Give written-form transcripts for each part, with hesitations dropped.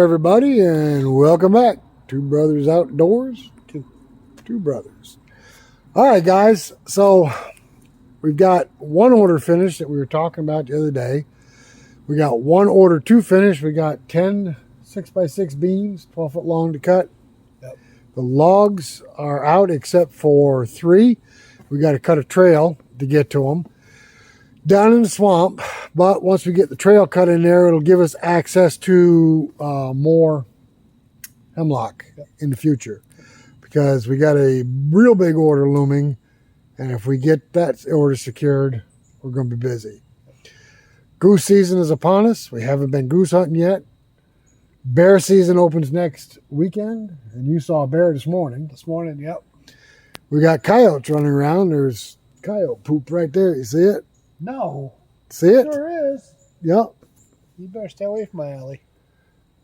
everybody, and welcome back. Two Brothers Outdoors. Two brothers. All right, guys. So we've got one order finished that we were talking about the other day. We got one order two finished. We got 10 6x6 beams, 12 foot long to cut. Yep. The logs are out except for 3. We got to cut a trail to get to them down in the swamp. But once we get the trail cut in there, it'll give us access to more hemlock in the future, because we got a real big order looming, and if we get that order secured, we're going to be busy. Goose season is upon us. We haven't been goose hunting yet. Bear season opens next weekend, and you saw a bear this morning. Yep. We got coyotes running around. There's coyote poop right there. You see it? No. See it? Sure is. Yep. You better stay away from my alley.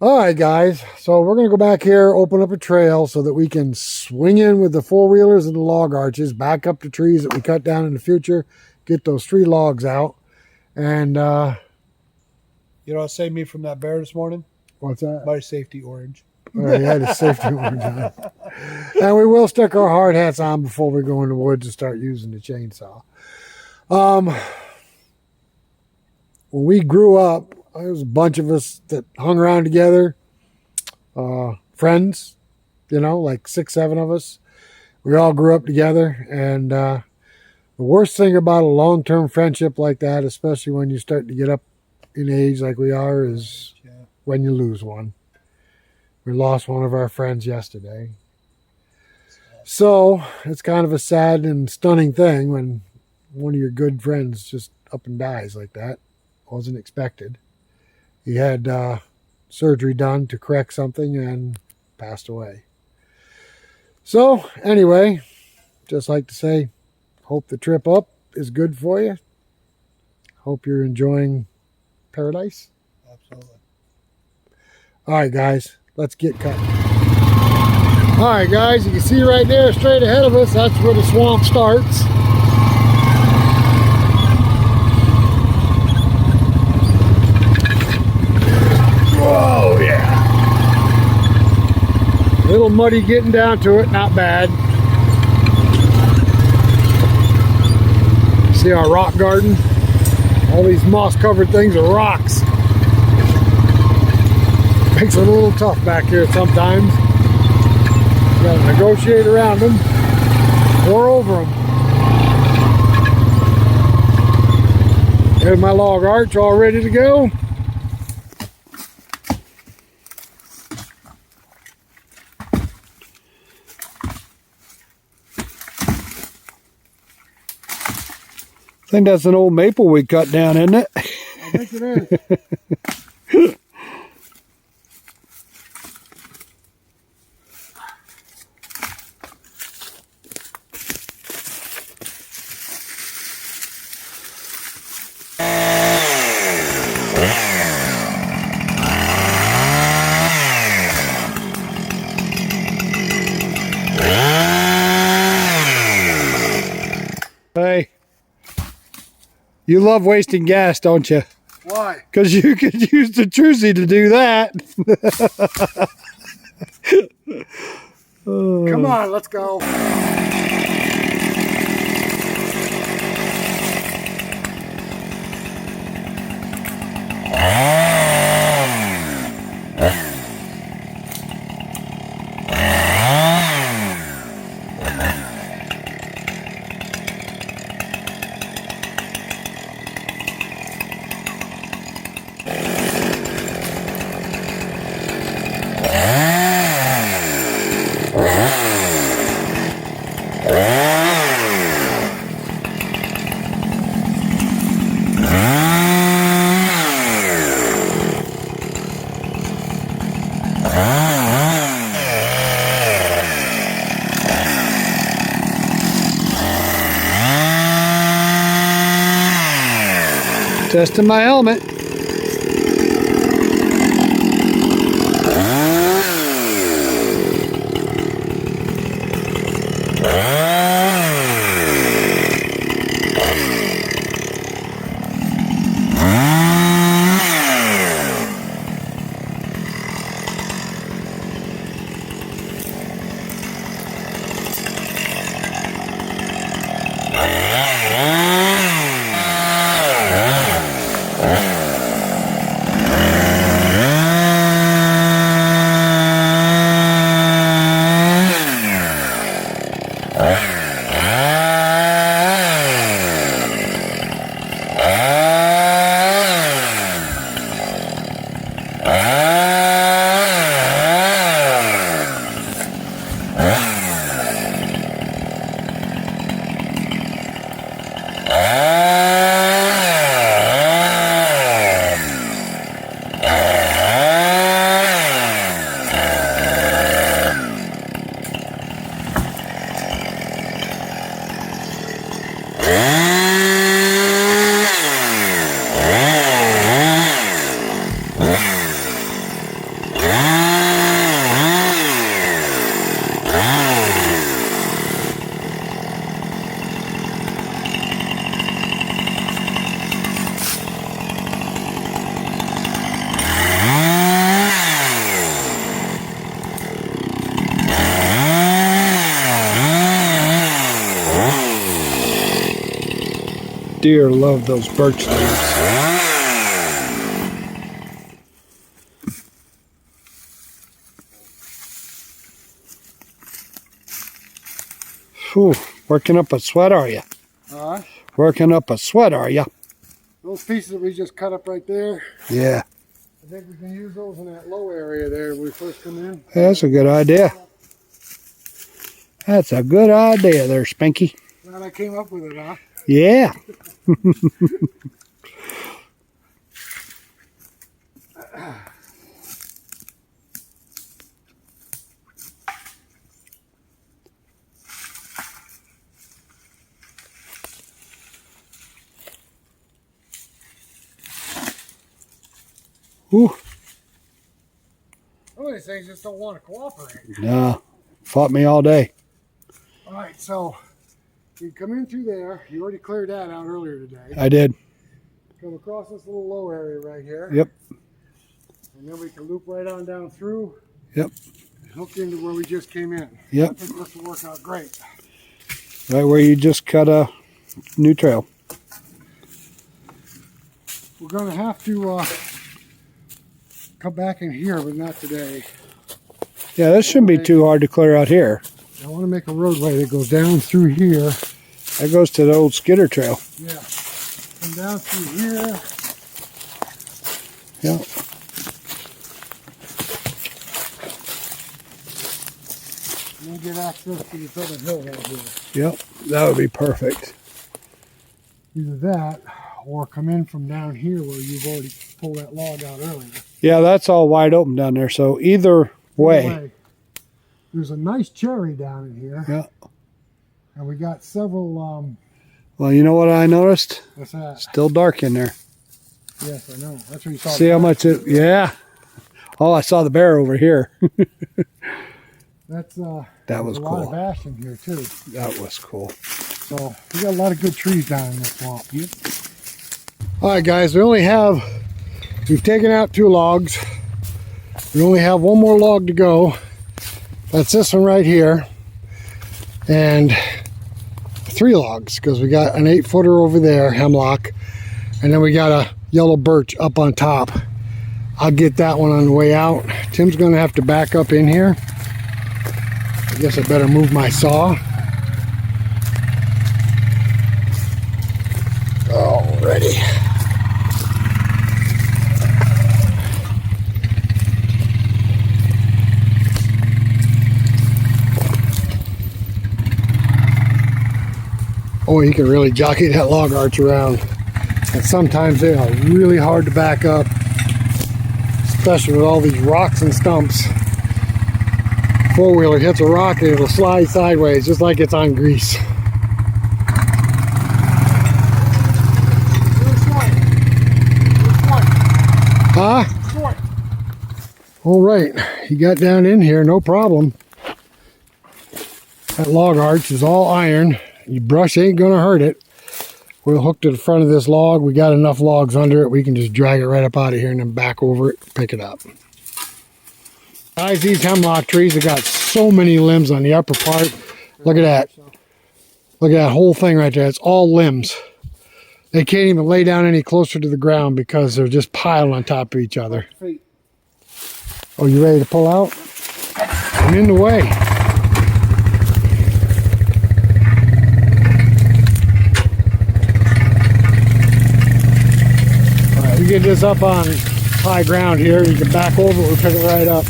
All right, guys. So we're going to go back here, open up a trail so that we can swing in with the four-wheelers and the log arches, back up the trees that we cut down in the future, get those 3 logs out. And, You know what saved me from that bear this morning? what's that? My safety orange. All right, he had his safety orange on. And we will stick our hard hats on before we go in the woods and start using the chainsaw. When we grew up, there was a bunch of us that hung around together, friends, like 6, 7 of us. We all grew up together, and the worst thing about a long-term friendship like that, especially when you start to get up in age like we are, is when you lose one. We lost one of our friends yesterday. So it's kind of a sad and stunning thing when one of your good friends just up and dies like that. Wasn't expected. He had surgery done to correct something and passed away. So anyway, just like to say, hope the trip up is good for you. Hope you're enjoying paradise. Absolutely. All right, guys, let's get cutting. All right, guys, you can see right there straight ahead of us, that's where the swamp starts. Whoa, yeah. A little muddy getting down to it, not bad. See our rock garden? All these moss-covered things are rocks. Makes it a little tough back here sometimes. You gotta negotiate around them or over them. There's my log arch all ready to go. I think that's an old maple we cut down, isn't it? I think it is. Hey. You love wasting gas, don't you? Why? Because you could use the Troosy to do that. Come on, let's go. Testing my helmet. deer love those birch leaves. Whew, working up a sweat, are you? Working up a sweat, are you? Those pieces that we just cut up right there, Yeah. I think we can use those in that low area there when we first come in. That's a good idea. That's a good idea there, Spanky. Glad I came up with it, huh? Yeah. Whew. Some of these things just don't want to cooperate. No. Fought me all day. All right, so you come in through there. You already cleared that out earlier today. I did. Come across this little low area right here. Yep. And then we can loop right on down through. Yep. And hook into where we just came in. Yep. I think this will work out great. Right where you just cut a new trail. We're going to have to come back in here, but not today. Yeah, this shouldn't be too hard to clear out here. I want to make a roadway that goes down through here. That goes to the old skidder trail. Yeah. Come down through here. Yeah. And then get access to this other hill right here. Yep. That would be perfect. Either that, or come in from down here where you've already pulled that log out earlier. Yeah, that's all wide open down there. So either way. There's a nice cherry down in here. Yeah. And we got several, Well, you know what I noticed? what's that? Still dark in there. Yes, I know. That's what you saw. See how much it, yeah. Oh, I saw the bear over here. That's, That was a lot of cool. ash in here too. That was cool. So we got a lot of good trees down in this swamp. Yep. All right, guys, we've taken out 2 logs. We only have 1 more log to go. That's this one right here. And 3 logs, because we got an 8-footer over there, hemlock. And then we got a yellow birch up on top. I'll get that one on the way out. Tim's gonna have to back up in here. I guess I better move my saw. Alrighty. Oh, you can really jockey that log arch around. And sometimes they are really hard to back up, especially with all these rocks and stumps. Four-wheeler hits a rock and it'll slide sideways just like it's on grease. Huh? All right, he got down in here, no problem. That log arch is all iron. Your brush ain't gonna hurt it. We'll hook to the front of this log. We got enough logs under it. We can just drag it right up out of here and then back over it, pick it up. Guys, these hemlock trees have got so many limbs on the upper part. Look at that. Look at that whole thing right there. It's all limbs. They can't even lay down any closer to the ground because they're just piled on top of each other. Oh, you ready to pull out? I'm in the way. All right, we get this up on high ground here. You can back over it, we'll pick it right up.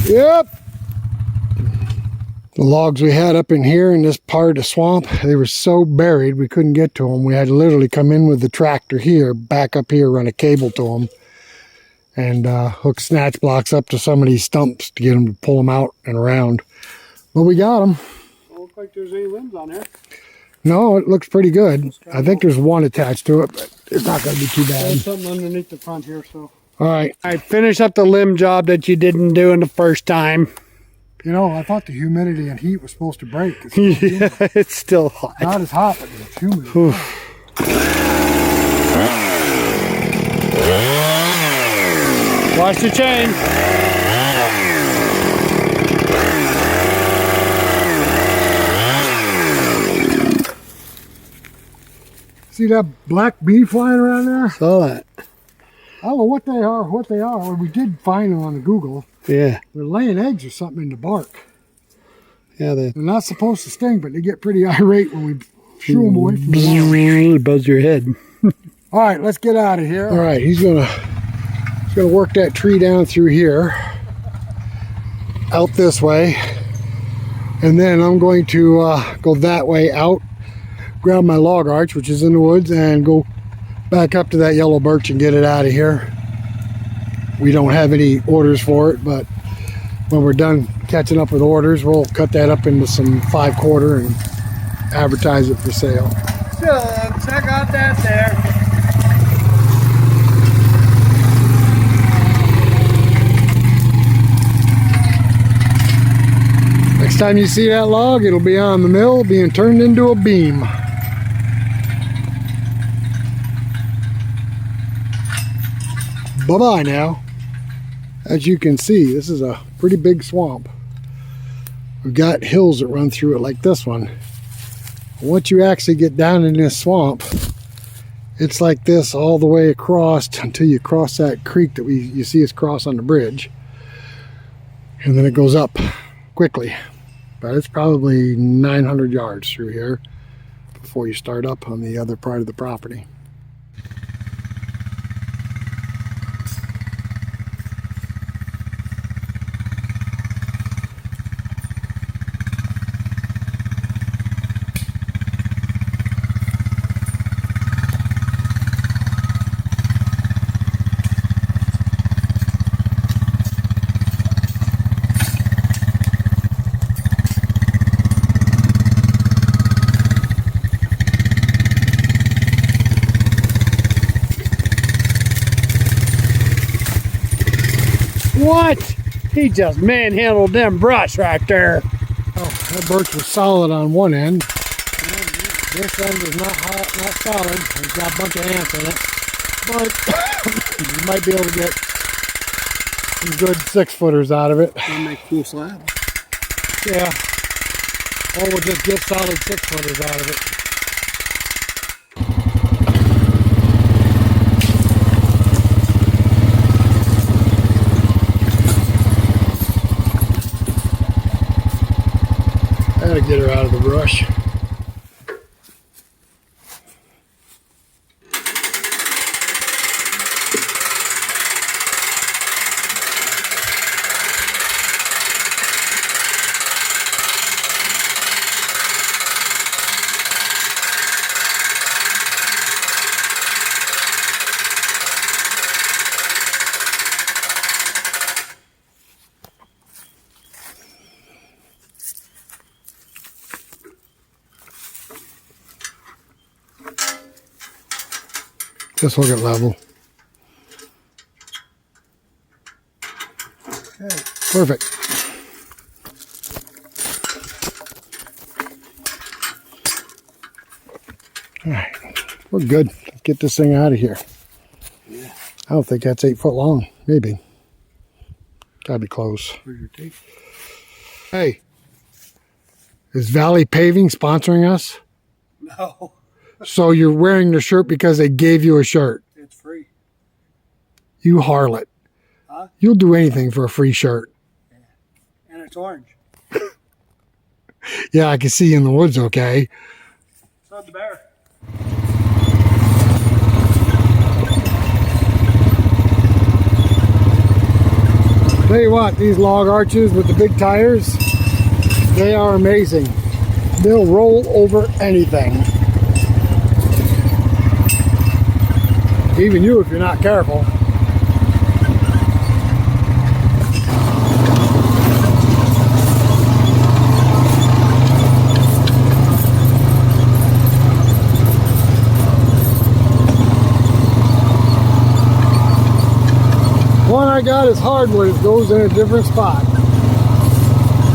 Yep. The logs we had up in here in this part of the swamp, they were so buried we couldn't get to them. We had to literally come in with the tractor here, back up here, run a cable to them, and hook snatch blocks up to some of these stumps to get them to pull them out and around. But we got them. Don't look like there's any limbs on there. No, it looks pretty good. I think there's one attached to it, but it's not going to be too bad. There's something underneath the front here, so. All right. I finished up the limb job that you didn't do in the first time. You know, I thought the humidity and heat was supposed to break. It's Yeah, it's still hot. not as hot, but it's humid. Watch the chain. See that black bee flying around there? Saw that. I don't know what they are. Well, we did find them on the Google. Yeah. They're laying eggs or something in the bark. Yeah, They're not supposed to sting, but they get pretty irate when we shoo them away from the water. Buzz your head. All right, let's get out of here. All right, he's gonna work that tree down through here, out this way, and then I'm going to go that way out, grab my log arch, which is in the woods, and go back up to that yellow birch and get it out of here. We don't have any orders for it, but when we're done catching up with orders, we'll cut that up into some 5/4 and advertise it for sale. So, check out that there. Next time you see that log, it'll be on the mill being turned into a beam. Bye-bye now. As you can see, this is a pretty big swamp. We've got hills that run through it like this one. Once you actually get down in this swamp, it's like this all the way across until you cross that creek that you see us cross on the bridge. And then it goes up quickly. But it's probably 900 yards through here before you start up on the other part of the property. What? He just manhandled them brush right there. Oh, that birch was solid on one end. This end is not solid. It's got a bunch of ants in it. But you might be able to get some good 6-footers out of it. Gonna make full slab. Yeah. Or we'll just get solid 6-footers out of it. Gotta get her out of the brush. This will get level. Okay. Perfect. All right, we're good. Let's get this thing out of here. Yeah. I don't think that's 8 foot long. Maybe. Gotta be close. Where's your tape? Hey, is Valley Paving sponsoring us? No. So you're wearing the shirt because they gave you a shirt. It's free. You harlot. Huh? You'll do anything for a free shirt. Yeah. And it's orange. Yeah, I can see you in the woods okay. So the bear. Tell you what, these log arches with the big tires, they are amazing. They'll roll over anything. Even you if you're not careful. One I got is hardwood. It goes in a different spot.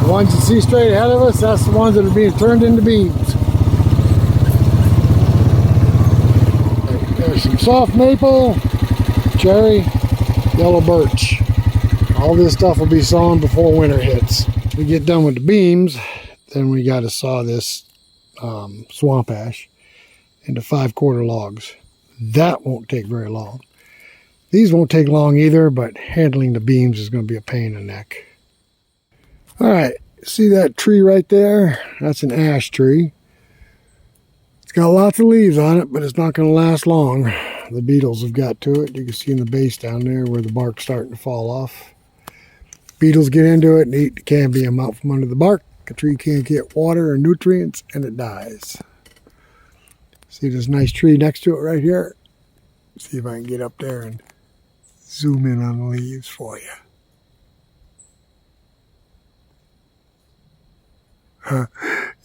The ones you see straight ahead of us, that's the ones that are being turned into beams. There's some soft maple, cherry, yellow birch. All this stuff will be sawn before winter hits. We get done with the beams, then we got to saw this swamp ash. into 5/4 logs. That won't take very long. These won't take long either, but handling the beams is going to be a pain in the neck. All right, see that tree right there? That's an ash tree. It's got lots of leaves on it, but it's not going to last long. The beetles have got to it. You can see in the base down there where the bark's starting to fall off. Beetles get into it and eat the cambium out from under the bark. The tree can't get water or nutrients, and it dies. See this nice tree next to it right here? See if I can get up there and zoom in on the leaves for you.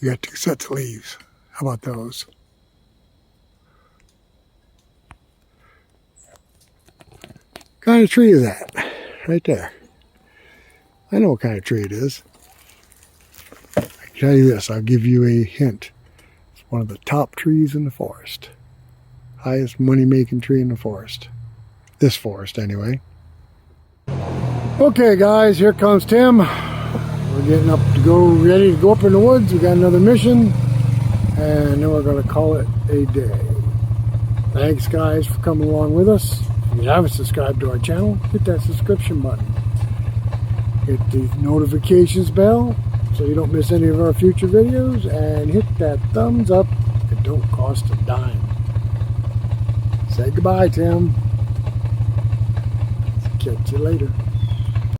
You got 2 sets of leaves. How about those? What kind of tree is that? Right there. I know what kind of tree it is. I can tell you this, I'll give you a hint. It's one of the top trees in the forest. Highest money-making tree in the forest. This forest, anyway. Okay, guys, here comes Tim. We're getting up to go, ready to go up in the woods. We got another mission, and then we're going to call it a day. Thanks, guys, for coming along with us. If you haven't subscribed to our channel, hit that subscription button. Hit the notifications bell so you don't miss any of our future videos, and hit that thumbs up. It don't cost a dime. Say goodbye, Tim. Catch you later.